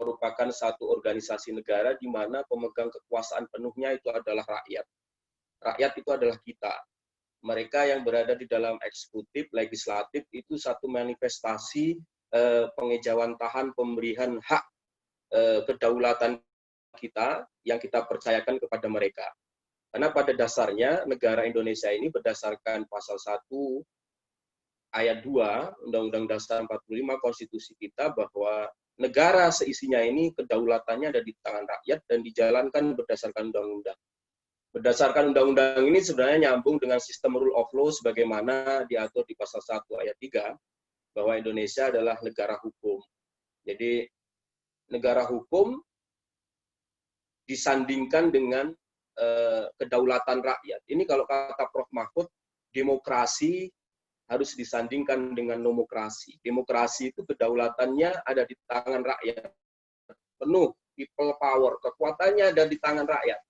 merupakan satu organisasi negara di mana pemegang kekuasaan penuhnya itu adalah rakyat. Rakyat itu adalah kita. Mereka yang berada di dalam eksekutif, legislatif itu satu manifestasi pengejawantahan pemberian hak kedaulatan kita yang kita percayakan kepada mereka. Karena pada dasarnya negara Indonesia ini berdasarkan pasal 1 ayat 2 Undang-Undang Dasar 45 konstitusi kita bahwa negara seisinya ini kedaulatannya ada di tangan rakyat dan dijalankan berdasarkan undang-undang. Berdasarkan undang-undang ini sebenarnya nyambung dengan sistem rule of law sebagaimana diatur di pasal 1 ayat 3 bahwa Indonesia adalah negara hukum. Jadi negara hukum disandingkan dengan kedaulatan rakyat. Ini kalau kata Prof. Mahfud, demokrasi harus disandingkan dengan nomokrasi. Demokrasi itu kedaulatannya ada di tangan rakyat. Penuh, people power, kekuatannya ada di tangan rakyat.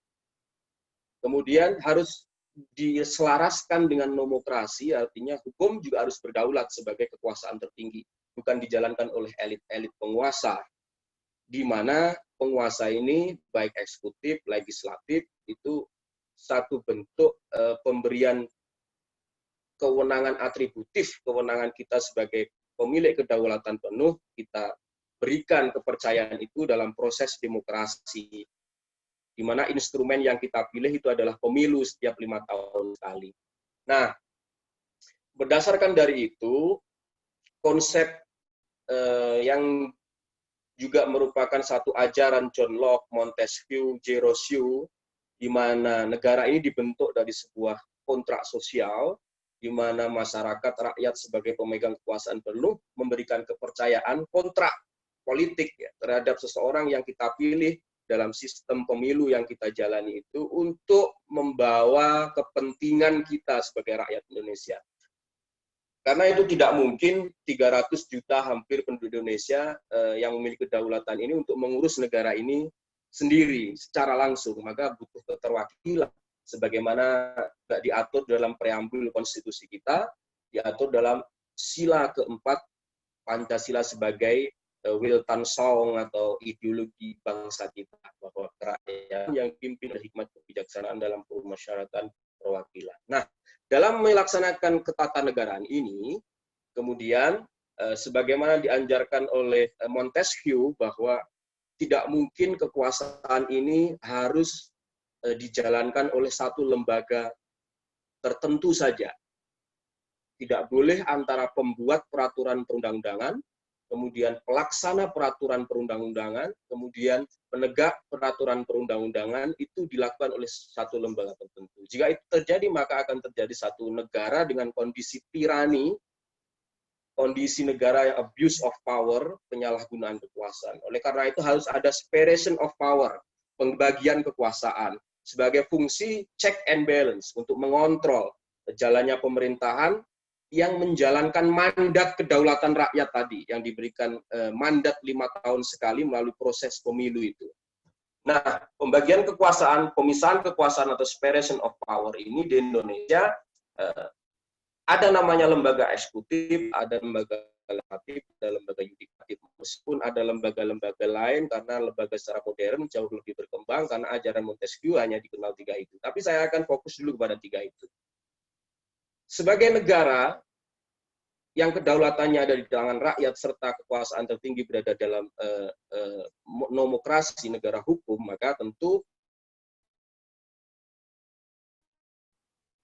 Kemudian harus diselaraskan dengan nomokrasi, artinya hukum juga harus berdaulat sebagai kekuasaan tertinggi. Bukan dijalankan oleh elit-elit penguasa, di mana penguasa ini, baik eksekutif, legislatif, itu satu bentuk pemberian kewenangan atributif, kewenangan kita sebagai pemilik kedaulatan penuh, kita berikan kepercayaan itu dalam proses demokrasi, di mana instrumen yang kita pilih itu adalah pemilu setiap 5 tahun sekali. Nah, berdasarkan dari itu, konsep yang juga merupakan satu ajaran John Locke, Montesquieu, J. Rousseau, di mana negara ini dibentuk dari sebuah kontrak sosial, di mana masyarakat, rakyat sebagai pemegang kekuasaan penuh memberikan kepercayaan kontrak politik ya, terhadap seseorang yang kita pilih dalam sistem pemilu yang kita jalani itu untuk membawa kepentingan kita sebagai rakyat Indonesia. Karena itu tidak mungkin 300 juta hampir penduduk Indonesia yang memiliki kedaulatan ini untuk mengurus negara ini sendiri secara langsung, maka butuh keterwakilan sebagaimana diatur dalam preambul konstitusi kita, diatur dalam sila keempat Pancasila sebagai Wiltansong atau ideologi bangsa kita, bahwa rakyat yang dipimpin oleh hikmat kebijaksanaan dalam permusyawaratan perwakilan. Nah, dalam melaksanakan ketatanegaraan ini, kemudian sebagaimana dianjarkan oleh Montesquieu bahwa tidak mungkin kekuasaan ini harus dijalankan oleh satu lembaga tertentu saja. Tidak boleh antara pembuat peraturan perundang-undangan, kemudian pelaksana peraturan perundang-undangan, kemudian penegak peraturan perundang-undangan itu dilakukan oleh satu lembaga tertentu. Jika itu terjadi, maka akan terjadi satu negara dengan kondisi tirani, kondisi negara yang abuse of power, penyalahgunaan kekuasaan. Oleh karena itu harus ada separation of power, pembagian kekuasaan, sebagai fungsi check and balance untuk mengontrol jalannya pemerintahan yang menjalankan mandat kedaulatan rakyat tadi, yang diberikan mandat 5 tahun sekali melalui proses pemilu itu. Nah, pembagian kekuasaan, pemisahan kekuasaan atau separation of power ini di Indonesia, ada namanya lembaga eksekutif, ada lembaga legislatif, ada lembaga yudikatif. Meskipun ada lembaga-lembaga lain, karena lembaga secara modern jauh lebih berkembang, karena ajaran Montesquieu hanya dikenal 3 itu. Tapi saya akan fokus dulu kepada 3 itu. Sebagai negara yang kedaulatannya ada di tangan rakyat serta kekuasaan tertinggi berada dalam nomokrasi negara hukum, maka tentu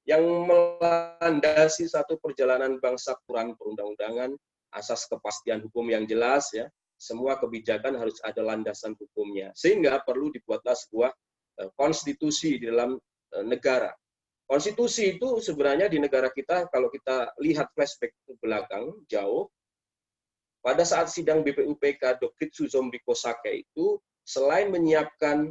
yang melandasi satu perjalanan bangsa Quran perundang-undangan, asas kepastian hukum yang jelas, ya, semua kebijakan harus ada landasan hukumnya. Sehingga perlu dibuatlah sebuah konstitusi di dalam negara. Konstitusi itu sebenarnya di negara kita, kalau kita lihat flashback ke belakang jauh, pada saat sidang BPUPK Doktrin Zombie Kosake itu, selain menyiapkan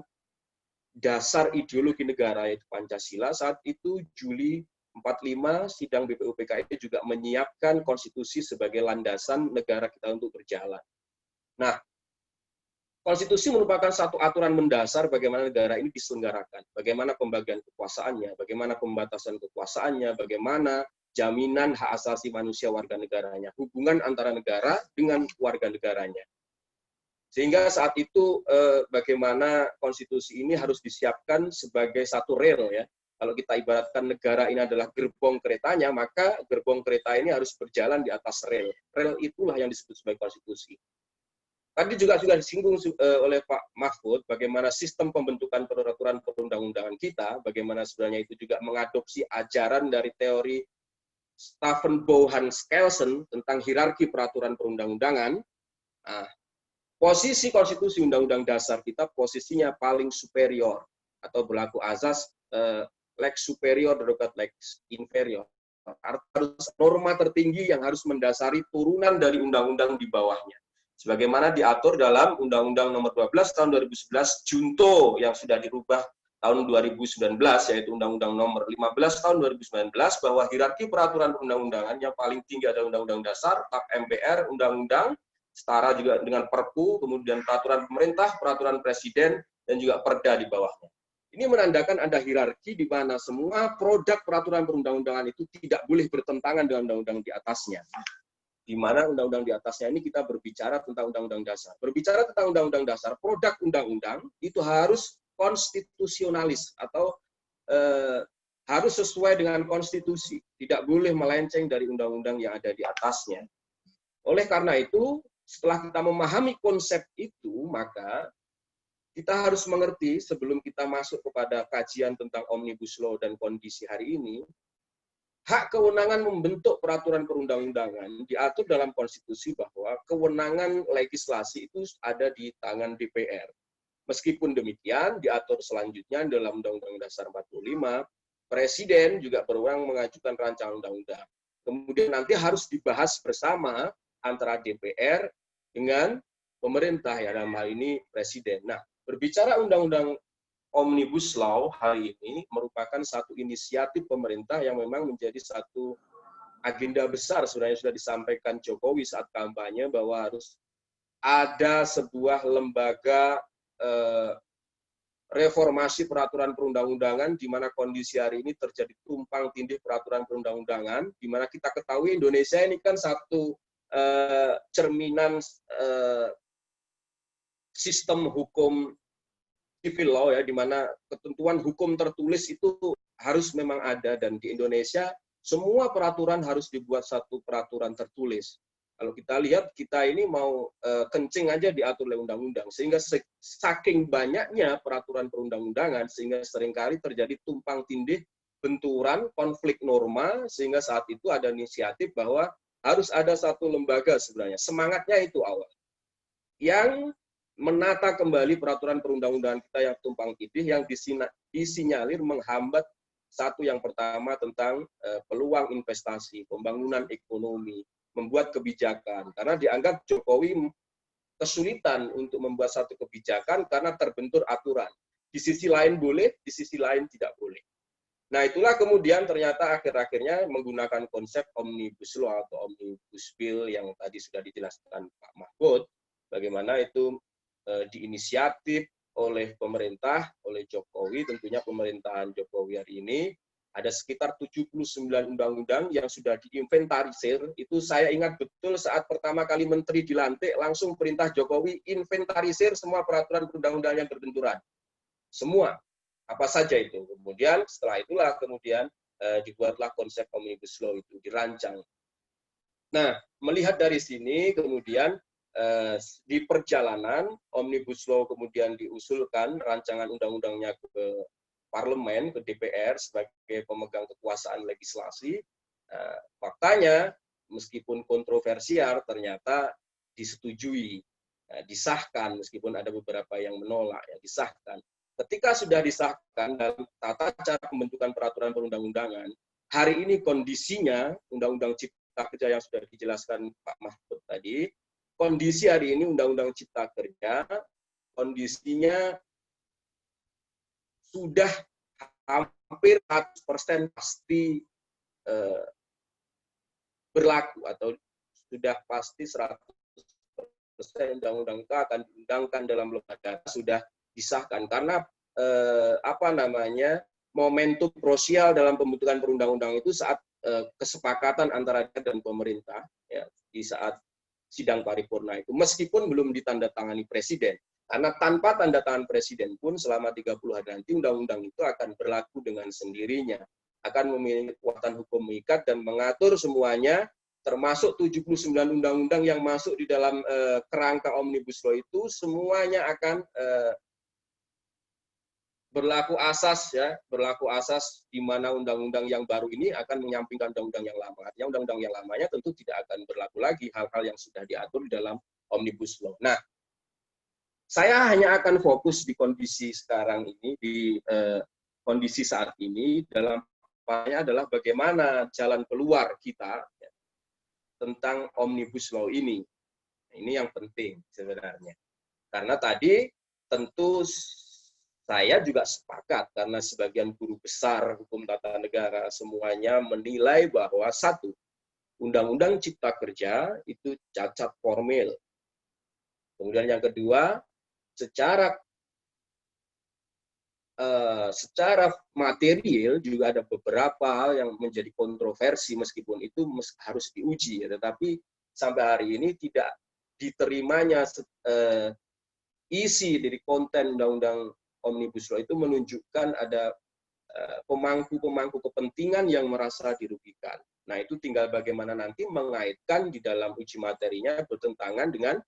dasar ideologi negara yaitu Pancasila, saat itu Juli 45 sidang BPUPK itu juga menyiapkan konstitusi sebagai landasan negara kita untuk berjalan. Nah, konstitusi merupakan satu aturan mendasar bagaimana negara ini diselenggarakan, bagaimana pembagian kekuasaannya, bagaimana pembatasan kekuasaannya, bagaimana jaminan hak asasi manusia warga negaranya, hubungan antara negara dengan warga negaranya. Sehingga saat itu bagaimana konstitusi ini harus disiapkan sebagai satu rel ya. Kalau kita ibaratkan negara ini adalah gerbong keretanya, maka gerbong kereta ini harus berjalan di atas rel. Rel itulah yang disebut sebagai konstitusi. Tadi juga sudah disinggung oleh Pak Mahfud, bagaimana sistem pembentukan peraturan perundang-undangan kita, bagaimana sebenarnya itu juga mengadopsi ajaran dari teori Stephen Bohan Skelsen tentang hierarki peraturan perundang-undangan. Nah, posisi konstitusi undang-undang dasar kita posisinya paling superior atau berlaku azas lex superior derogat lex inferior. Harus norma tertinggi yang harus mendasari turunan dari undang-undang di bawahnya. Sebagaimana diatur dalam Undang-Undang Nomor 12 Tahun 2011 Junto yang sudah dirubah tahun 2019, yaitu Undang-Undang Nomor 15 Tahun 2019, bahwa hierarki peraturan perundang-undangan yang paling tinggi adalah Undang-Undang Dasar, TAP MPR, Undang-Undang, setara juga dengan Perpu, kemudian peraturan pemerintah, peraturan presiden, dan juga perda di bawahnya. Ini menandakan ada hierarki di mana semua produk peraturan perundang-undangan itu tidak boleh bertentangan dengan undang-undang di atasnya. Di mana undang-undang di atasnya ini kita berbicara tentang undang-undang dasar. Berbicara tentang undang-undang dasar, produk undang-undang itu harus konstitusionalis atau harus sesuai dengan konstitusi, tidak boleh melenceng dari undang-undang yang ada di atasnya. Oleh karena itu, setelah kita memahami konsep itu, maka kita harus mengerti sebelum kita masuk kepada kajian tentang Omnibus Law dan kondisi hari ini, hak kewenangan membentuk peraturan perundang-undangan diatur dalam konstitusi bahwa kewenangan legislasi itu ada di tangan DPR. Meskipun demikian, diatur selanjutnya dalam Undang-Undang Dasar 45, Presiden juga berwenang mengajukan rancangan undang-undang. Kemudian nanti harus dibahas bersama antara DPR dengan pemerintah, ya dalam hal ini Presiden. Nah, berbicara Undang-Undang Omnibus Law hari ini merupakan satu inisiatif pemerintah yang memang menjadi satu agenda besar sebenarnya sudah disampaikan Jokowi saat kampanye bahwa harus ada sebuah lembaga reformasi peraturan perundang-undangan di mana kondisi hari ini terjadi tumpang tindih peraturan perundang-undangan, di mana kita ketahui Indonesia ini kan satu cerminan sistem hukum civil law ya, di mana ketentuan hukum tertulis itu harus memang ada, dan di Indonesia semua peraturan harus dibuat satu peraturan tertulis. Kalau kita lihat, kita ini mau kencing aja diatur oleh undang-undang, sehingga saking banyaknya peraturan perundang-undangan, sehingga seringkali terjadi tumpang tindih, benturan, konflik norma, sehingga saat itu ada inisiatif bahwa harus ada satu lembaga sebenarnya. Semangatnya itu awal. Yang menata kembali peraturan perundang-undangan kita yang tumpang tindih, yang disinyalir menghambat satu yang pertama tentang peluang investasi, pembangunan ekonomi, membuat kebijakan. Karena dianggap Jokowi kesulitan untuk membuat satu kebijakan karena terbentur aturan. Di sisi lain boleh, di sisi lain tidak boleh. Nah, itulah kemudian ternyata akhir-akhirnya menggunakan konsep Omnibus Law atau Omnibus Bill yang tadi sudah dijelaskan Pak Mahfud, bagaimana itu diinisiatif oleh pemerintah, oleh Jokowi, tentunya pemerintahan Jokowi hari ini, ada sekitar 79 undang-undang yang sudah diinventarisir. Itu saya ingat betul saat pertama kali Menteri dilantik, langsung perintah Jokowi inventarisir semua peraturan perundang-undangan yang berbenturan. Semua, apa saja itu. Kemudian setelah itulah kemudian dibuatlah konsep Omnibus Law itu, dirancang. Nah, melihat dari sini kemudian di perjalanan Omnibus Law kemudian diusulkan rancangan undang-undangnya ke parlemen, ke DPR sebagai pemegang kekuasaan legislasi. Faktanya meskipun kontroversial ternyata disetujui, disahkan meskipun ada beberapa yang menolak, ya disahkan. Ketika sudah disahkan dalam tata cara pembentukan peraturan perundang-undangan, hari ini kondisinya Undang-Undang Cipta Kerja yang sudah dijelaskan Pak Mahfud tadi, kondisi hari ini Undang-Undang Cipta Kerja, kondisinya sudah hampir 100% pasti berlaku, atau sudah pasti 100% undang-undang itu akan diundangkan dalam lembaga, sudah disahkan. Karena momentum krusial dalam pembentukan perundang-undang itu saat kesepakatan antara dan pemerintah, ya, di saat sidang paripurna itu, meskipun belum ditandatangani presiden. Karena tanpa tanda tangan presiden pun selama 30 hari nanti undang-undang itu akan berlaku dengan sendirinya. Akan memiliki kekuatan hukum mengikat dan mengatur semuanya, termasuk 79 undang-undang yang masuk di dalam kerangka Omnibus Law itu, semuanya akan berlaku asas di mana undang-undang yang baru ini akan menyampingkan undang-undang yang lama. Artinya undang-undang yang lamanya tentu tidak akan berlaku lagi hal-hal yang sudah diatur di dalam Omnibus Law. Nah, saya hanya akan fokus di kondisi sekarang ini, di kondisi saat ini, dalam adalah bagaimana jalan keluar kita ya, tentang Omnibus Law ini. Ini yang penting sebenarnya. Karena tadi tentu saya juga sepakat, karena sebagian guru besar hukum tata negara semuanya menilai bahwa satu, Undang-Undang Cipta Kerja itu cacat formil. Kemudian yang kedua, secara material juga ada beberapa hal yang menjadi kontroversi, meskipun itu harus diuji, ya, tetapi sampai hari ini tidak diterimanya isi dari konten Undang-Undang Omnibus Law itu menunjukkan ada pemangku-pemangku kepentingan yang merasa dirugikan. Nah, itu tinggal bagaimana nanti mengaitkan di dalam uji materinya bertentangan dengan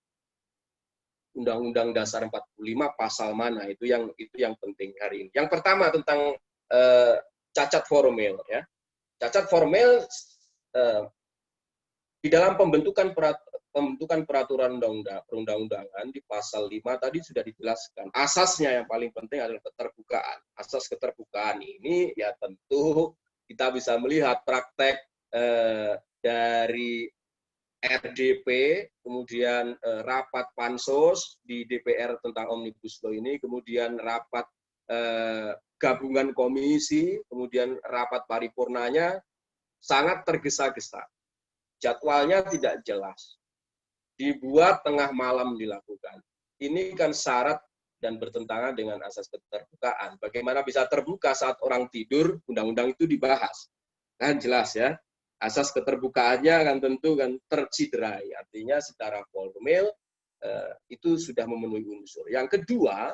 Undang-Undang Dasar 45 pasal mana, itu yang penting hari ini. Yang pertama tentang cacat formil, ya. Cacat formil di dalam pembentukan peraturan perundang-undangan di pasal 5 tadi sudah dijelaskan. Asasnya yang paling penting adalah keterbukaan. Asas keterbukaan ini ya tentu kita bisa melihat praktek dari RDP, kemudian rapat pansus di DPR tentang Omnibus Law ini, kemudian rapat gabungan komisi, kemudian rapat paripurnanya sangat tergesa-gesa. Jadwalnya tidak jelas. Dibuat tengah malam dilakukan. Ini kan syarat dan bertentangan dengan asas keterbukaan. Bagaimana bisa terbuka saat orang tidur, undang-undang itu dibahas. Kan jelas ya. Asas keterbukaannya kan tentu kan terciderai. Artinya secara formil itu sudah memenuhi unsur. Yang kedua,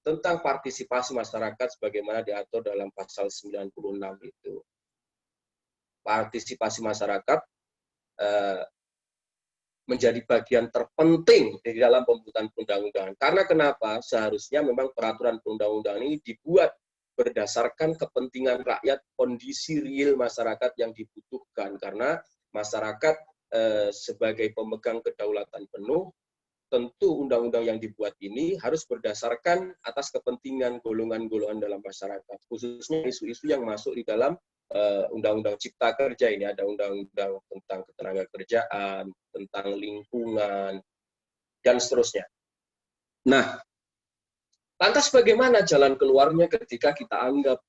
tentang partisipasi masyarakat sebagaimana diatur dalam pasal 96 itu. Partisipasi masyarakat menjadi bagian terpenting di dalam pembuatan perundang-undangan. Karena kenapa? Seharusnya memang peraturan perundang-undangan ini dibuat berdasarkan kepentingan rakyat, kondisi real masyarakat yang dibutuhkan. Karena masyarakat sebagai pemegang kedaulatan penuh, tentu undang-undang yang dibuat ini harus berdasarkan atas kepentingan golongan-golongan dalam masyarakat. Khususnya isu-isu yang masuk di dalam Undang-Undang Cipta Kerja ini. Ada undang-undang tentang ketenagakerjaan, tentang lingkungan, dan seterusnya. Nah, lantas bagaimana jalan keluarnya ketika kita anggap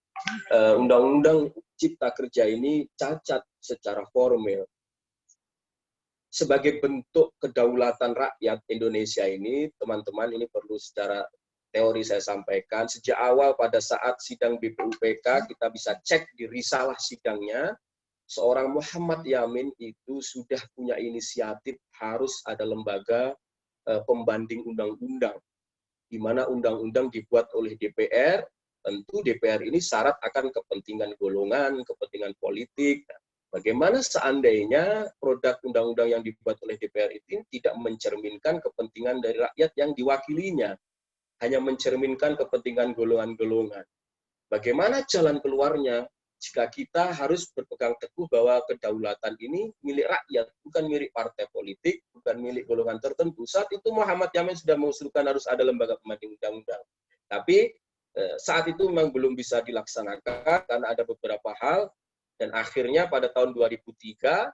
Undang-Undang Cipta Kerja ini cacat secara formil? Sebagai bentuk kedaulatan rakyat Indonesia ini, teman-teman, ini perlu secara teori saya sampaikan, sejak awal pada saat sidang BPUPK, kita bisa cek di risalah sidangnya, seorang Muhammad Yamin itu sudah punya inisiatif harus ada lembaga pembanding undang-undang, di mana undang-undang dibuat oleh DPR, tentu DPR ini syarat akan kepentingan golongan, kepentingan politik. Bagaimana seandainya produk undang-undang yang dibuat oleh DPR itu tidak mencerminkan kepentingan dari rakyat yang diwakilinya, hanya mencerminkan kepentingan golongan-golongan. Bagaimana jalan keluarnya jika kita harus berpegang teguh bahwa kedaulatan ini milik rakyat, bukan milik partai politik, bukan milik golongan tertentu. Saat itu Muhammad Yamin sudah mengusulkan harus ada lembaga pembanding undang-undang. Tapi saat itu memang belum bisa dilaksanakan karena ada beberapa hal, dan akhirnya pada tahun 2003,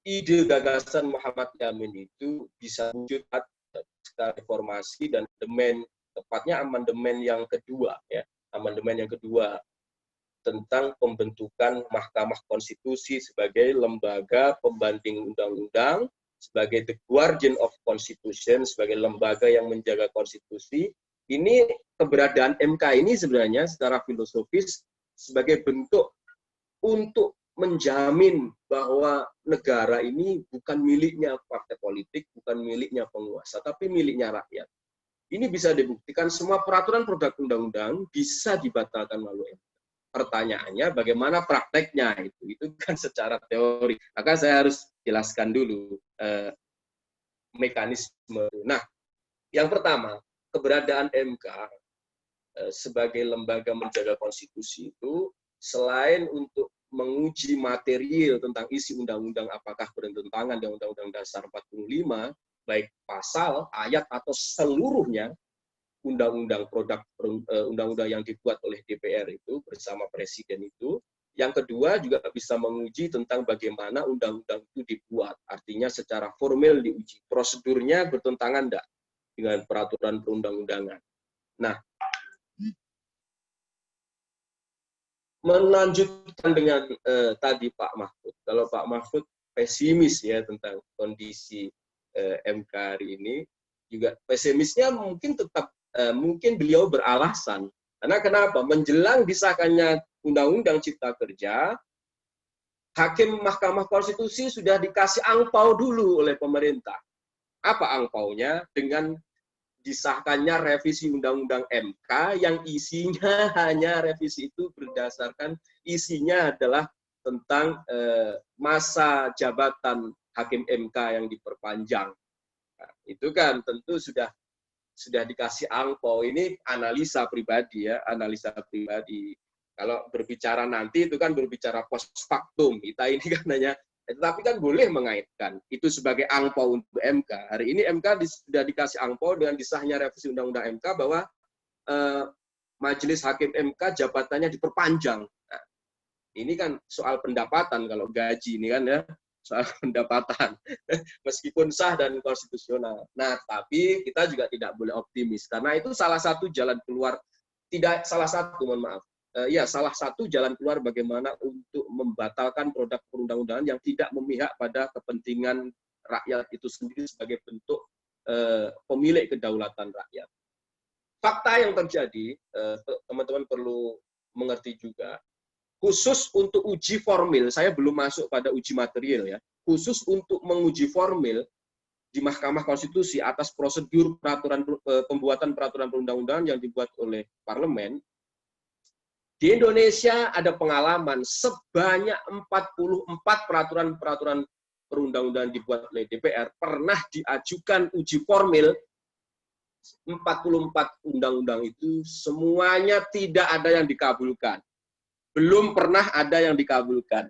ide gagasan Muhammad Yamin itu bisa wujud reformasi dan tepatnya amandemen yang kedua, ya, amandemen yang kedua tentang pembentukan Mahkamah Konstitusi sebagai lembaga pembanding undang-undang, sebagai the guardian of constitution, sebagai lembaga yang menjaga konstitusi. Ini keberadaan MK ini sebenarnya secara filosofis sebagai bentuk untuk menjamin bahwa negara ini bukan miliknya partai politik, bukan miliknya penguasa, tapi miliknya rakyat. Ini bisa dibuktikan semua peraturan produk undang-undang bisa dibatalkan melalui MK. Pertanyaannya bagaimana prakteknya itu kan secara teori. Maka saya harus jelaskan dulu mekanisme. Nah, yang pertama, keberadaan MK sebagai lembaga menjaga konstitusi itu selain untuk menguji material tentang isi undang-undang apakah bertentangan dengan Undang-Undang Dasar 45, baik pasal, ayat, atau seluruhnya undang-undang undang-undang yang dibuat oleh DPR itu bersama Presiden itu. Yang kedua juga bisa menguji tentang bagaimana undang-undang itu dibuat. Artinya secara formal diuji. Prosedurnya bertentangan enggak dengan peraturan perundang-undangan. Nah, melanjutkan dengan tadi Pak Mahfud. Kalau Pak Mahfud pesimis ya tentang kondisi MK hari ini, juga pesimisnya mungkin tetap mungkin beliau beralasan. Karena kenapa? Menjelang disahkannya Undang-Undang Cipta Kerja, Hakim Mahkamah Konstitusi sudah dikasih angpau dulu oleh pemerintah. Apa angpaunya? Dengan disahkannya revisi Undang-Undang MK yang isinya hanya revisi itu berdasarkan isinya adalah tentang masa jabatan Hakim MK yang diperpanjang. Nah, itu kan tentu sudah dikasih angpau. Ini analisa pribadi ya, analisa pribadi. Kalau berbicara nanti itu kan berbicara post factum. Kita ini kan hanya, tetapi kan boleh mengaitkan itu sebagai angpau untuk MK. Hari ini MK sudah dikasih angpau dengan disahnya revisi Undang-Undang MK bahwa Majelis Hakim MK jabatannya diperpanjang. Nah, ini kan soal pendapatan kalau gaji ini kan ya, soal pendapatan, meskipun sah dan konstitusional. Nah, tapi kita juga tidak boleh optimis, karena itu salah satu jalan keluar, tidak salah satu, mohon maaf, ya salah satu jalan keluar bagaimana untuk membatalkan produk perundang-undangan yang tidak memihak pada kepentingan rakyat itu sendiri sebagai bentuk pemilik kedaulatan rakyat. Fakta yang terjadi, teman-teman perlu mengerti juga, khusus untuk uji formil, saya belum masuk pada uji material ya. Khusus untuk menguji formil di Mahkamah Konstitusi atas prosedur pembuatan peraturan perundang-undangan yang dibuat oleh parlemen, di Indonesia ada pengalaman sebanyak 44 peraturan perundang-undangan dibuat oleh DPR pernah diajukan uji formil. 44 undang-undang itu semuanya tidak ada yang dikabulkan. Belum pernah ada yang dikabulkan.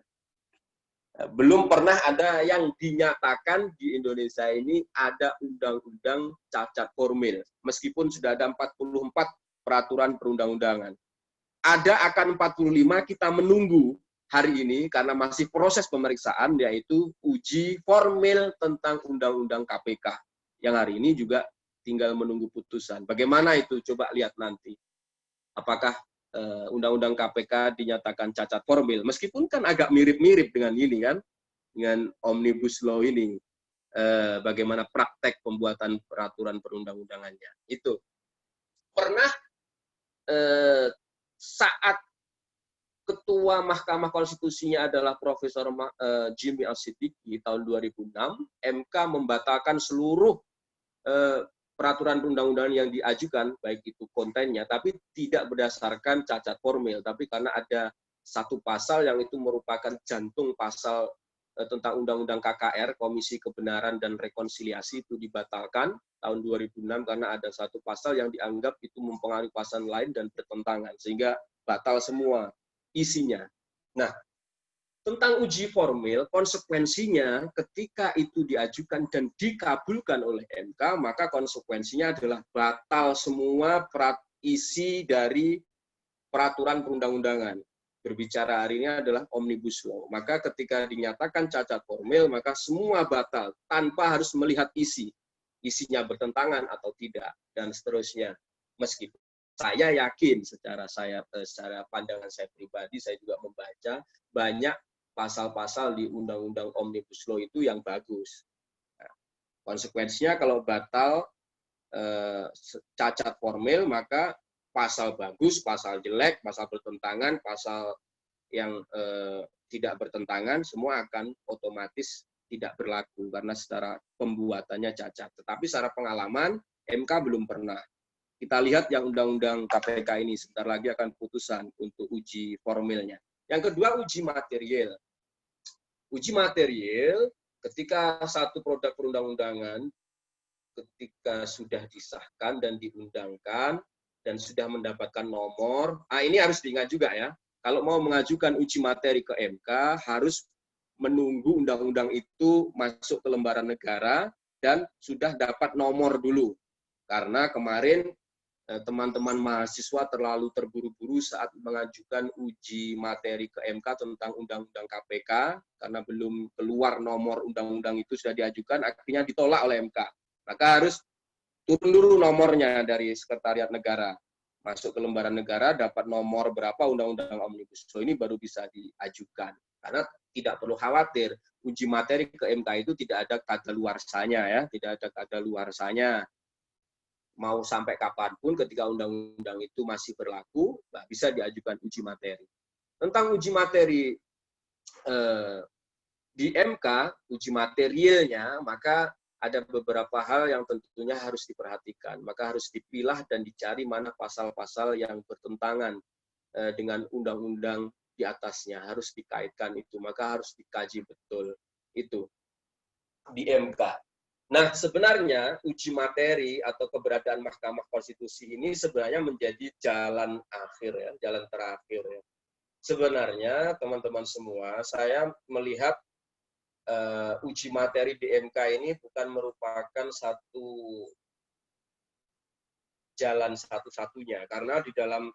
Belum pernah ada yang dinyatakan di Indonesia ini ada undang-undang cacat formil. Meskipun sudah ada 44 peraturan perundang-undangan. Ada akan 45 kita menunggu hari ini karena masih proses pemeriksaan, yaitu uji formil tentang Undang-Undang KPK. Yang hari ini juga tinggal menunggu putusan. Bagaimana itu? Coba lihat nanti. Apakah Undang-Undang KPK dinyatakan cacat formil, meskipun kan agak mirip-mirip dengan ini kan, dengan Omnibus Law ini, bagaimana praktek pembuatan peraturan perundang-undangannya. Itu pernah saat Ketua Mahkamah Konstitusinya adalah Profesor Jimmy Al-Siddiqi tahun 2006, MK membatalkan seluruh peraturan perundang-undangan yang diajukan, baik itu kontennya, tapi tidak berdasarkan cacat formil, tapi karena ada satu pasal yang itu merupakan jantung pasal tentang Undang-Undang KKR, Komisi Kebenaran dan Rekonsiliasi, itu dibatalkan tahun 2006 karena ada satu pasal yang dianggap itu mempengaruhi pasal lain dan bertentangan, sehingga batal semua isinya. Nah, tentang uji formil, konsekuensinya ketika itu diajukan dan dikabulkan oleh MK, maka konsekuensinya adalah batal semua isi dari peraturan perundang-undangan. Berbicara hari ini adalah Omnibus Law. Maka ketika dinyatakan cacat formil, maka semua batal tanpa harus melihat isinya bertentangan atau tidak, dan seterusnya. Meskipun saya yakin secara pandangan saya pribadi, saya juga membaca banyak pasal-pasal di Undang-Undang Omnibus Law itu yang bagus. Nah, konsekuensinya kalau batal cacat formil, maka pasal bagus, pasal jelek, pasal bertentangan, pasal yang tidak bertentangan, semua akan otomatis tidak berlaku karena secara pembuatannya cacat. Tetapi secara pengalaman, MK belum pernah. Kita lihat yang Undang-Undang KPK ini, sebentar lagi akan putusan untuk uji formilnya. Yang kedua, uji material. Uji material, ketika satu produk perundang-undangan, ketika sudah disahkan dan diundangkan, dan sudah mendapatkan nomor, ini harus diingat juga ya, kalau mau mengajukan uji materi ke MK, harus menunggu undang-undang itu masuk ke lembaran negara, dan sudah dapat nomor dulu. Karena kemarin teman-teman mahasiswa terlalu terburu-buru saat mengajukan uji materi ke MK tentang Undang-Undang KPK, karena belum keluar nomor undang-undang itu sudah diajukan, akhirnya ditolak oleh MK. Maka harus turun dulu nomornya dari Sekretariat Negara, masuk ke lembaran negara, dapat nomor berapa Undang-Undang Omnibus Law ini baru bisa diajukan. Karena tidak perlu khawatir, uji materi ke MK itu tidak ada kadaluarsanya ya, tidak ada kadaluarsanya. Mau sampai kapanpun ketika undang-undang itu masih berlaku, bisa diajukan uji materi. Tentang uji materi di MK, uji materialnya, maka ada beberapa hal yang tentunya harus diperhatikan. Maka harus dipilah dan dicari mana pasal-pasal yang bertentangan dengan undang-undang di atasnya. Harus dikaitkan itu, maka harus dikaji betul itu di MK. Nah, sebenarnya uji materi atau keberadaan Mahkamah Konstitusi ini sebenarnya menjadi jalan akhir ya, jalan terakhir ya. Sebenarnya teman-teman semua, saya melihat uji materi di MK ini bukan merupakan satu jalan satu-satunya, karena di dalam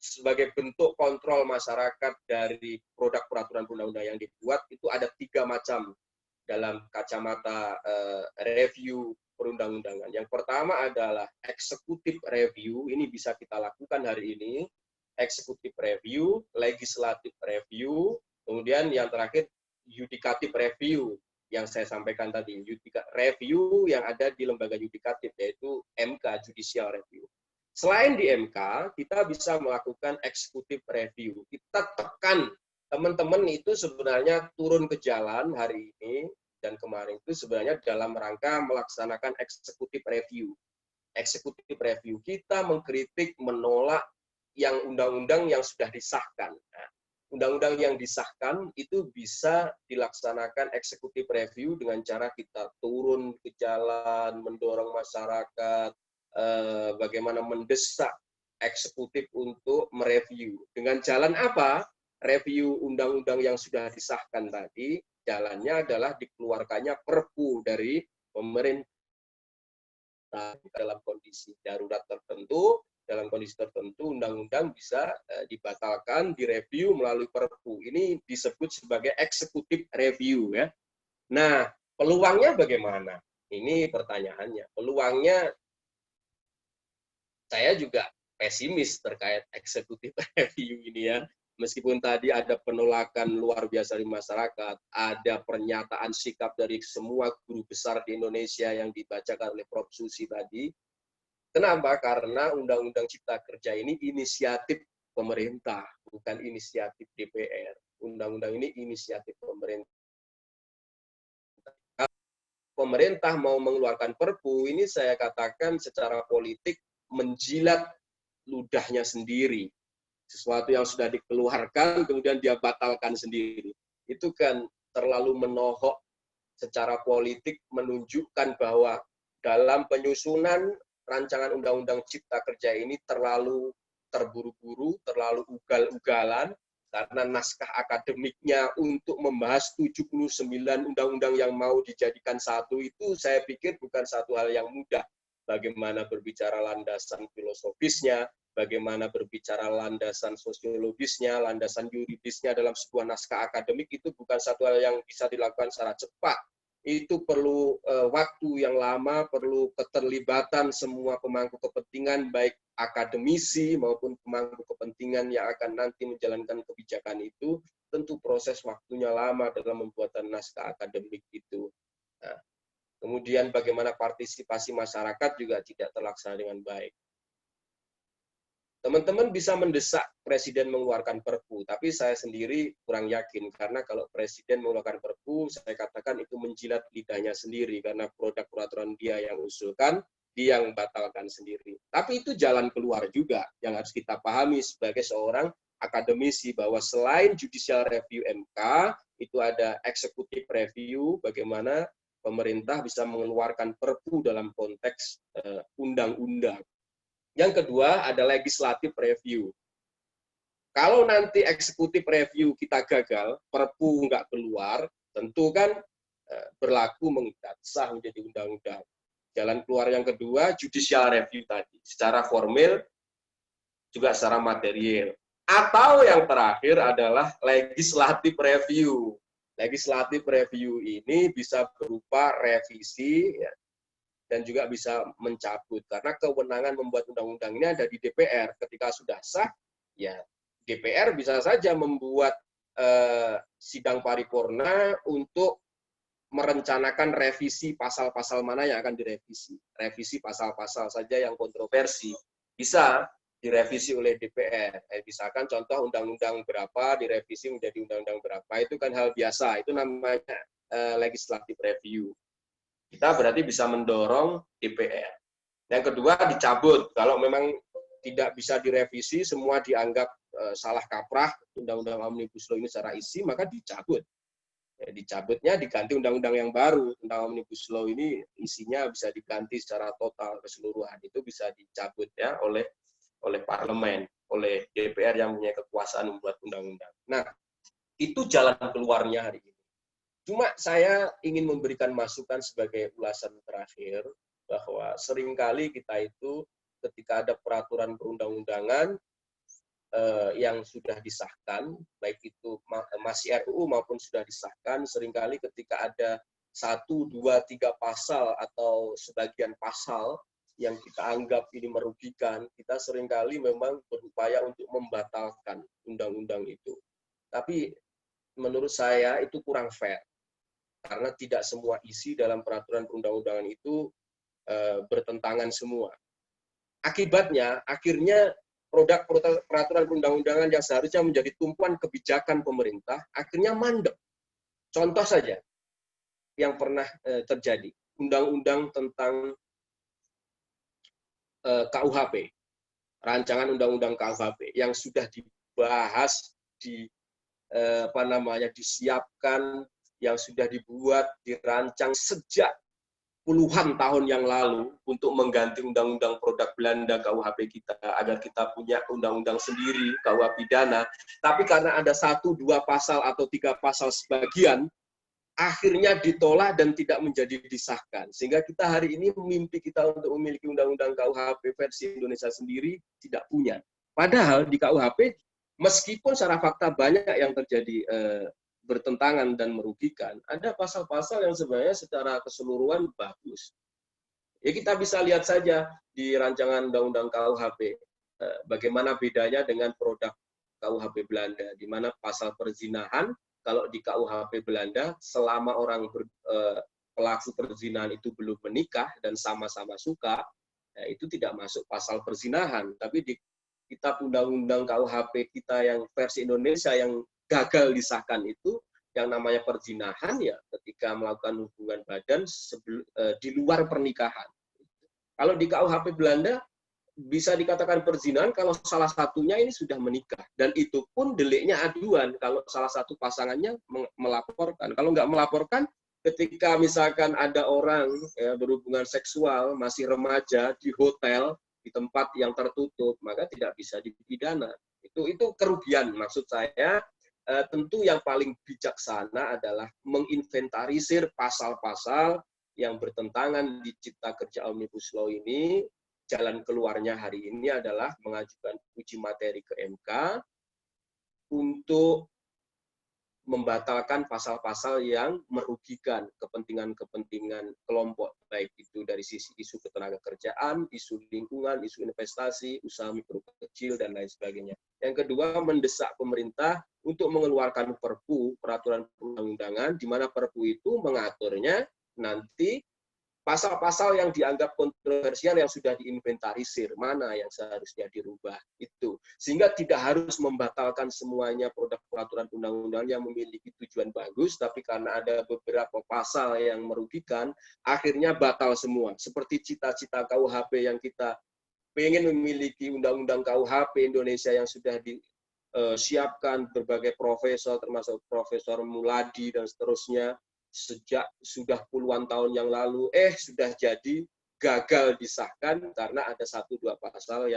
sebagai bentuk kontrol masyarakat dari produk peraturan undang-undang yang dibuat itu ada 3 macam dalam kacamata review perundang-undangan. Yang pertama adalah executive review, ini bisa kita lakukan hari ini, executive review, legislative review, kemudian yang terakhir yudikatif review yang saya sampaikan tadi, review yang ada di lembaga yudikatif, yaitu MK, judicial review. Selain di MK, kita bisa melakukan executive review. Kita tekan teman-teman itu sebenarnya turun ke jalan hari ini dan kemarin itu sebenarnya dalam rangka melaksanakan executive review. Executive review kita mengkritik, menolak yang undang-undang yang sudah disahkan. Nah, undang-undang yang disahkan itu bisa dilaksanakan executive review dengan cara kita turun ke jalan, mendorong masyarakat, bagaimana mendesak eksekutif untuk mereview. Dengan jalan apa? Review undang-undang yang sudah disahkan tadi, jalannya adalah dikeluarkannya perpu dari pemerintah dalam kondisi darurat tertentu, dalam kondisi tertentu undang-undang bisa dibatalkan, direview melalui perpu. Ini disebut sebagai executive review ya. Nah, peluangnya bagaimana? Ini pertanyaannya. Peluangnya saya juga pesimis terkait executive review ini ya. Meskipun tadi ada penolakan luar biasa di masyarakat, ada pernyataan sikap dari semua guru besar di Indonesia yang dibacakan oleh Prof. Susi tadi. Kenapa? Karena Undang-Undang Cipta Kerja ini inisiatif pemerintah, bukan inisiatif DPR. Undang-undang ini inisiatif pemerintah. Pemerintah mau mengeluarkan perpu, ini saya katakan secara politik menjilat ludahnya sendiri. Sesuatu yang sudah dikeluarkan, kemudian dia batalkan sendiri. Itu kan terlalu menohok secara politik, menunjukkan bahwa dalam penyusunan rancangan Undang-Undang Cipta Kerja ini terlalu terburu-buru, terlalu ugal-ugalan, karena naskah akademiknya untuk membahas 79 undang-undang yang mau dijadikan satu itu saya pikir bukan satu hal yang mudah. Bagaimana berbicara landasan filosofisnya, bagaimana berbicara landasan sosiologisnya, landasan yuridisnya dalam sebuah naskah akademik itu bukan satu hal yang bisa dilakukan secara cepat. Itu perlu waktu yang lama, perlu keterlibatan semua pemangku kepentingan, baik akademisi maupun pemangku kepentingan yang akan nanti menjalankan kebijakan itu, tentu proses waktunya lama dalam pembuatan naskah akademik itu. Nah, kemudian bagaimana partisipasi masyarakat juga tidak terlaksana dengan baik. Teman-teman bisa mendesak Presiden mengeluarkan Perpu, tapi saya sendiri kurang yakin, karena kalau Presiden mengeluarkan Perpu, saya katakan itu menjilat lidahnya sendiri, karena produk peraturan dia yang usulkan, dia yang batalkan sendiri. Tapi itu jalan keluar juga, yang harus kita pahami sebagai seorang akademisi, bahwa selain judicial review MK, itu ada executive review, bagaimana pemerintah bisa mengeluarkan Perpu dalam konteks undang-undang. Yang kedua ada legislative review. Kalau nanti eksekutif review kita gagal, Perpu nggak keluar, tentu kan berlaku mengikat, sah menjadi undang-undang. Jalan keluar yang kedua, judicial review tadi, secara formil juga secara material. Atau yang terakhir adalah legislative review. Legislative review ini bisa berupa revisi, ya, dan juga bisa mencabut, karena kewenangan membuat undang-undang ini ada di DPR. Ketika sudah sah, ya DPR bisa saja membuat sidang paripurna untuk merencanakan revisi pasal-pasal mana yang akan direvisi. Revisi pasal-pasal saja yang kontroversi bisa direvisi oleh DPR. Misalkan contoh undang-undang berapa direvisi menjadi undang-undang berapa, itu kan hal biasa. Itu namanya legislative review. Kita berarti bisa mendorong DPR. Yang kedua dicabut. Kalau memang tidak bisa direvisi, semua dianggap salah kaprah, undang-undang Omnibus Law ini secara isi, maka dicabut. Ya, dicabutnya diganti undang-undang yang baru. Undang Omnibus Law ini isinya bisa diganti secara total keseluruhan. Itu bisa dicabut ya oleh parlemen, oleh DPR yang punya kekuasaan membuat undang-undang. Nah, itu jalan keluarnya hari ini. Cuma saya ingin memberikan masukan sebagai ulasan terakhir, bahwa seringkali kita itu ketika ada peraturan perundang-undangan yang sudah disahkan, baik itu masih RUU maupun sudah disahkan, seringkali ketika ada 1, 2, 3 pasal atau sebagian pasal yang kita anggap ini merugikan, kita seringkali memang berupaya untuk membatalkan undang-undang itu. Tapi menurut saya itu kurang fair. Karena tidak semua isi dalam peraturan perundang-undangan itu bertentangan semua. Akibatnya, akhirnya produk peraturan perundang-undangan yang seharusnya menjadi tumpuan kebijakan pemerintah, akhirnya mandek. Contoh saja yang pernah terjadi, undang-undang tentang KUHP, rancangan undang-undang KUHP yang sudah dibahas, disiapkan, yang sudah dibuat, dirancang sejak puluhan tahun yang lalu untuk mengganti undang-undang produk Belanda KUHP kita, agar kita punya undang-undang sendiri, KUH pidana. Tapi karena ada 1, 2 pasal atau 3 pasal sebagian, akhirnya ditolak dan tidak menjadi disahkan. Sehingga kita hari ini mimpi kita untuk memiliki undang-undang KUHP versi Indonesia sendiri tidak punya. Padahal di KUHP, meskipun secara fakta banyak yang terjadi bertentangan dan merugikan, ada pasal-pasal yang sebenarnya secara keseluruhan bagus. Ya kita bisa lihat saja di rancangan undang-undang KUHP, bagaimana bedanya dengan produk KUHP Belanda, di mana pasal perzinahan, kalau di KUHP Belanda, selama orang pelaku perzinahan itu belum menikah dan sama-sama suka, ya, itu tidak masuk pasal perzinahan. Tapi di kitab undang-undang KUHP kita yang versi Indonesia yang gagal disahkan itu, yang namanya perzinahan, ya ketika melakukan hubungan badan di luar pernikahan. Kalau di KUHP Belanda bisa dikatakan perzinahan kalau salah satunya ini sudah menikah, dan itu pun deliknya aduan kalau salah satu pasangannya melaporkan. Kalau nggak melaporkan, ketika misalkan ada orang ya, berhubungan seksual masih remaja di hotel, di tempat yang tertutup, maka tidak bisa dipidana. Itu kerugian. Maksud saya, tentu yang paling bijaksana adalah menginventarisir pasal-pasal yang bertentangan di Cipta Kerja Omnibus Law ini. Jalan keluarnya hari ini adalah mengajukan uji materi ke MK untuk membatalkan pasal-pasal yang merugikan kepentingan-kepentingan kelompok, baik itu dari sisi isu ketenagakerjaan, isu lingkungan, isu investasi, usaha mikro kecil, dan lain sebagainya. Yang kedua, mendesak pemerintah untuk mengeluarkan Perpu, peraturan perundang-undangan, di mana Perpu itu mengaturnya nanti pasal-pasal yang dianggap kontroversial yang sudah diinventarisir, mana yang seharusnya dirubah itu. Sehingga tidak harus membatalkan semuanya produk peraturan undang-undang yang memiliki tujuan bagus, tapi karena ada beberapa pasal yang merugikan, akhirnya batal semua. Seperti cita-cita KUHP yang kita pengen memiliki undang-undang KUHP Indonesia yang sudah disiapkan berbagai profesor, termasuk Profesor Muladi dan seterusnya, sejak sudah puluhan tahun yang lalu, sudah jadi gagal disahkan karena ada 1-2 pasal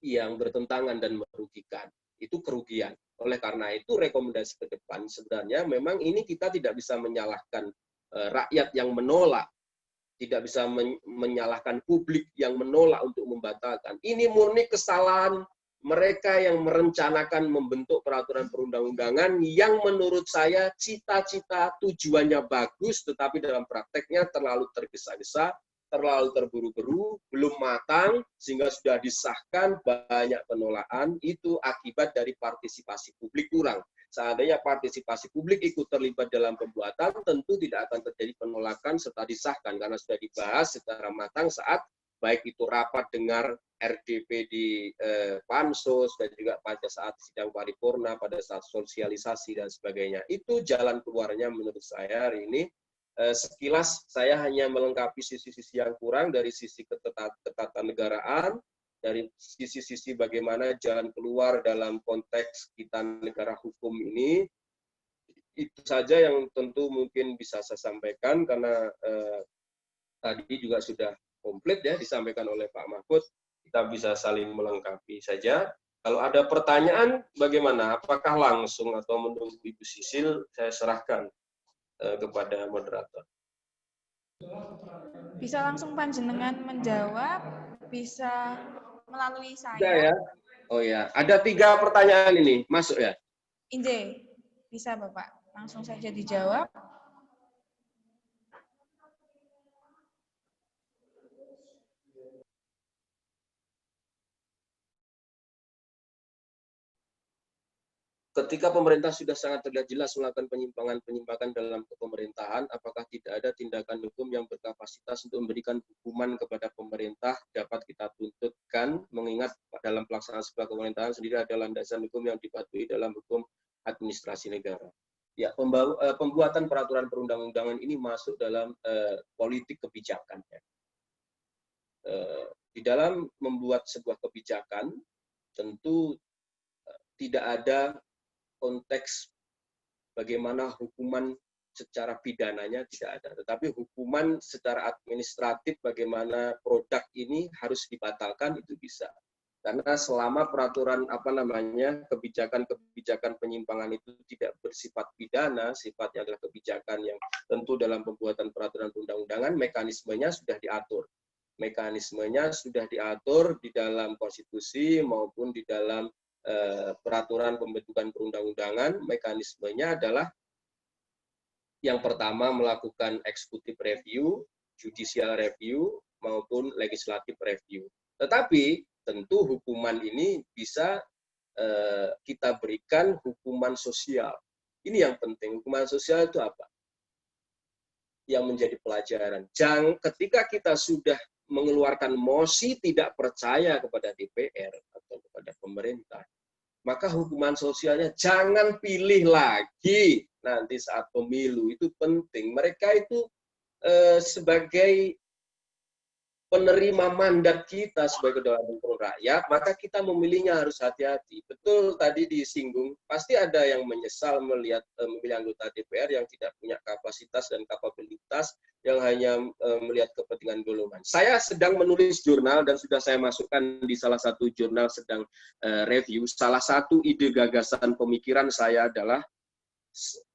yang bertentangan dan merugikan. Itu kerugian. Oleh karena itu rekomendasi ke depan sebenarnya memang ini kita tidak bisa menyalahkan rakyat yang menolak, tidak bisa menyalahkan publik yang menolak untuk membatalkan. Ini murni kesalahan mereka yang merencanakan membentuk peraturan perundang-undangan yang menurut saya cita-cita tujuannya bagus, tetapi dalam prakteknya terlalu tergesa-gesa, terlalu terburu-buru, belum matang, sehingga sudah disahkan banyak penolakan. Itu akibat dari partisipasi publik kurang. Seandainya partisipasi publik ikut terlibat dalam pembuatan, tentu tidak akan terjadi penolakan serta disahkan, karena sudah dibahas secara matang saat baik itu rapat dengar RDP di Pansus, dan juga pada saat sidang paripurna, pada saat sosialisasi dan sebagainya. Itu jalan keluarnya menurut saya hari ini. Sekilas saya hanya melengkapi sisi-sisi yang kurang dari sisi ketatanegaraan, dari sisi-sisi bagaimana jalan keluar dalam konteks kita negara hukum ini. Itu saja yang tentu mungkin bisa saya sampaikan, karena tadi juga sudah komplit ya disampaikan oleh Pak Mahfud. Kita bisa saling melengkapi saja. Kalau ada pertanyaan bagaimana? Apakah langsung atau menunggu Ibu Sisil? Saya serahkan kepada moderator. Bisa langsung panjenengan menjawab, bisa melalui saya. Sudah ya? Oh ya, ada 3 pertanyaan ini, masuk ya? Inje, bisa Bapak, langsung saja dijawab. Ketika pemerintah sudah sangat terlihat jelas melakukan penyimpangan dalam kepemerintahan, apakah tidak ada tindakan hukum yang berkapasitas untuk memberikan hukuman kepada pemerintah dapat kita tuntutkan, mengingat dalam pelaksanaan sebuah pemerintahan sendiri ada landasan hukum yang dipatuhi dalam hukum administrasi negara. Ya, pembuatan peraturan perundang-undangan ini masuk dalam politik kebijakan. Di dalam membuat sebuah kebijakan, tentu tidak ada konteks bagaimana hukuman secara pidananya tidak ada, tetapi hukuman secara administratif bagaimana produk ini harus dibatalkan itu bisa. Karena selama peraturan kebijakan penyimpangan itu tidak bersifat pidana, sifatnya adalah kebijakan yang tentu dalam pembuatan peraturan perundang-undangan mekanismenya sudah diatur. Mekanismenya sudah diatur di dalam konstitusi maupun di dalam peraturan pembentukan perundang-undangan. Mekanismenya adalah yang pertama melakukan executive review, judicial review, maupun legislative review. Tetapi tentu hukuman ini bisa kita berikan hukuman sosial. Ini yang penting. Hukuman sosial itu apa? Yang menjadi pelajaran. Ketika kita sudah mengeluarkan mosi tidak percaya kepada DPR atau kepada pemerintah, maka hukuman sosialnya jangan pilih lagi nanti saat pemilu. Itu penting. Mereka itu sebagai penerima mandat kita sebagai kedaulatan rakyat, maka kita memilihnya harus hati-hati. Betul tadi disinggung, pasti ada yang menyesal melihat memilih anggota DPR yang tidak punya kapasitas dan kapabilitas, yang hanya melihat kepentingan golongan. Saya sedang menulis jurnal dan sudah saya masukkan di salah satu jurnal sedang review. Salah satu ide gagasan pemikiran saya adalah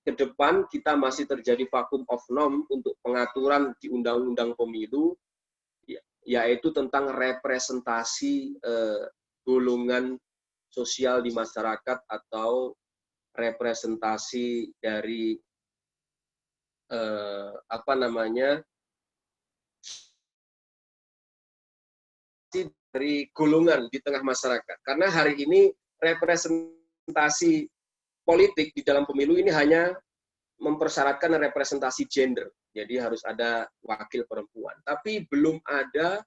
ke depan kita masih terjadi vacuum of norm untuk pengaturan di undang-undang pemilu, yaitu tentang representasi golongan sosial di masyarakat atau representasi dari dari golongan di tengah masyarakat. Karena hari ini representasi politik di dalam pemilu ini hanya mempersyaratkan representasi gender. Jadi harus ada wakil perempuan. Tapi belum ada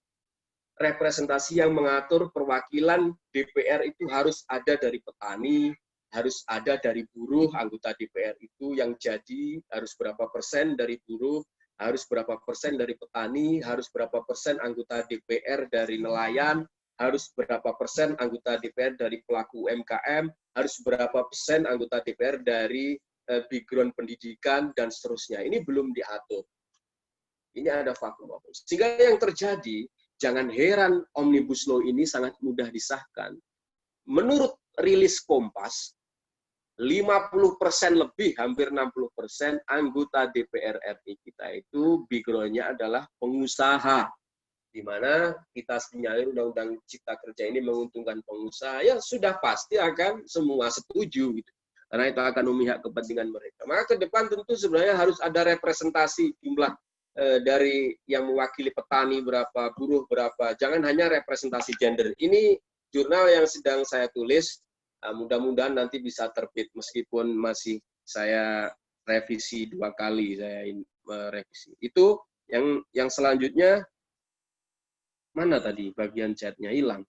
representasi yang mengatur perwakilan DPR itu harus ada dari petani, harus ada dari buruh, anggota DPR itu yang jadi harus berapa persen dari buruh, harus berapa persen dari petani, harus berapa persen anggota DPR dari nelayan, harus berapa persen anggota DPR dari pelaku UMKM, harus berapa persen anggota DPR dari background pendidikan, dan seterusnya. Ini belum diatur. Ini ada vakum. Sehingga yang terjadi, jangan heran Omnibus Law ini sangat mudah disahkan. Menurut rilis Kompas, 50% lebih, hampir 60% anggota DPR RI kita itu background-nya adalah pengusaha. Di mana kita sinyalir Undang-Undang Cipta Kerja ini menguntungkan pengusaha, ya sudah pasti akan semua setuju gitu. Karena itu akan memihak kepentingan mereka. Maka ke depan tentu sebenarnya harus ada representasi jumlah dari yang mewakili petani berapa, buruh berapa. Jangan hanya representasi gender. Ini jurnal yang sedang saya tulis, mudah-mudahan nanti bisa terbit meskipun masih saya revisi 2 kali, saya merevisi. Itu yang selanjutnya, mana tadi bagian chatnya hilang.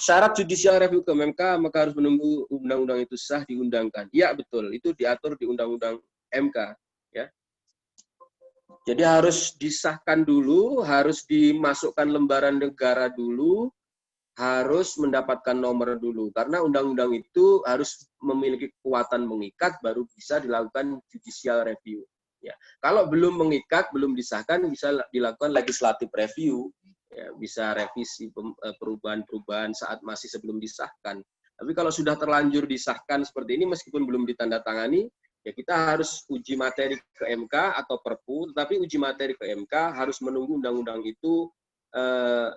Syarat judicial review ke MK, maka harus menunggu undang-undang itu sah diundangkan. Ya betul, itu diatur di undang-undang MK. Ya. Jadi harus disahkan dulu, harus dimasukkan lembaran negara dulu, harus mendapatkan nomor dulu. Karena undang-undang itu harus memiliki kekuatan mengikat, baru bisa dilakukan judicial review. Ya. Kalau belum mengikat, belum disahkan, bisa dilakukan legislative review. Ya, bisa revisi perubahan-perubahan saat masih sebelum disahkan. Tapi kalau sudah terlanjur disahkan seperti ini, meskipun belum ditandatangani, ya kita harus uji materi ke MK atau Perpu, tapi uji materi ke MK harus menunggu undang-undang itu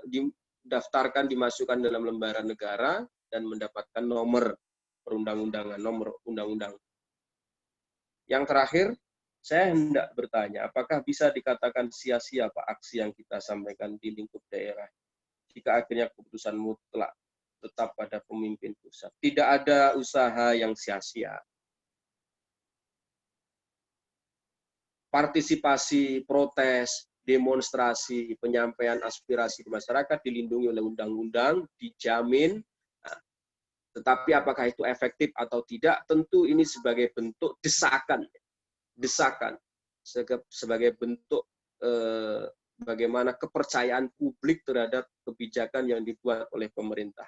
didaftarkan, dimasukkan dalam lembaran negara, dan mendapatkan nomor perundang-undangan, nomor undang-undang. Yang terakhir, saya hendak bertanya, apakah bisa dikatakan sia-sia Pak aksi yang kita sampaikan di lingkup daerah jika akhirnya keputusan mutlak tetap pada pemimpin pusat? Tidak ada usaha yang sia-sia. Partisipasi, protes, demonstrasi, penyampaian aspirasi di masyarakat dilindungi oleh undang-undang, dijamin. Nah, tetapi apakah itu efektif atau tidak? Tentu ini sebagai bentuk desakan sebagai bentuk bagaimana kepercayaan publik terhadap kebijakan yang dibuat oleh pemerintah.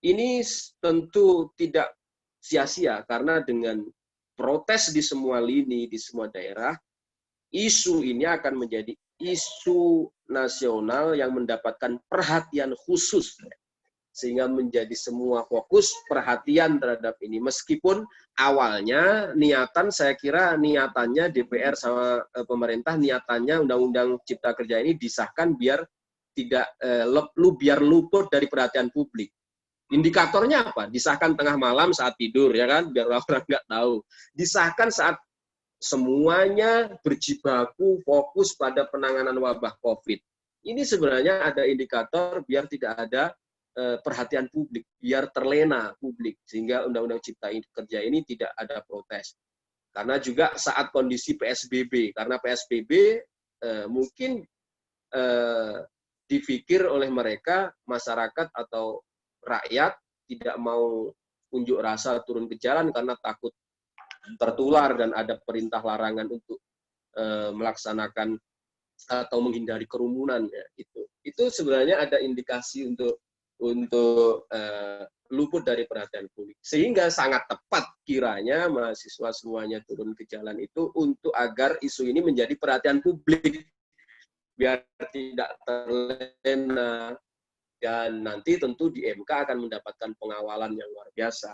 Ini tentu tidak sia-sia karena dengan protes di semua lini, di semua daerah, isu ini akan menjadi isu nasional yang mendapatkan perhatian khusus. Sehingga menjadi semua fokus perhatian terhadap ini. Meskipun awalnya niatan, saya kira niatannya DPR sama pemerintah, niatannya Undang-Undang Cipta Kerja ini disahkan biar tidak biar luput dari perhatian publik. Indikatornya apa? Disahkan tengah malam saat tidur, ya kan? Biar orang nggak tahu. Disahkan saat semuanya berjibaku fokus pada penanganan wabah COVID. Ini sebenarnya ada indikator biar tidak ada perhatian publik, biar terlena publik, sehingga Undang-Undang Cipta Kerja ini tidak ada protes. Karena juga saat kondisi PSBB, karena PSBB mungkin dipikir oleh mereka, masyarakat atau rakyat tidak mau unjuk rasa turun ke jalan karena takut tertular dan ada perintah larangan untuk melaksanakan atau menghindari kerumunan. Ya, itu sebenarnya ada indikasi untuk luput dari perhatian publik. Sehingga sangat tepat kiranya mahasiswa semuanya turun ke jalan itu untuk agar isu ini menjadi perhatian publik. Biar tidak terlena. Dan nanti tentu di MK akan mendapatkan pengawalan yang luar biasa.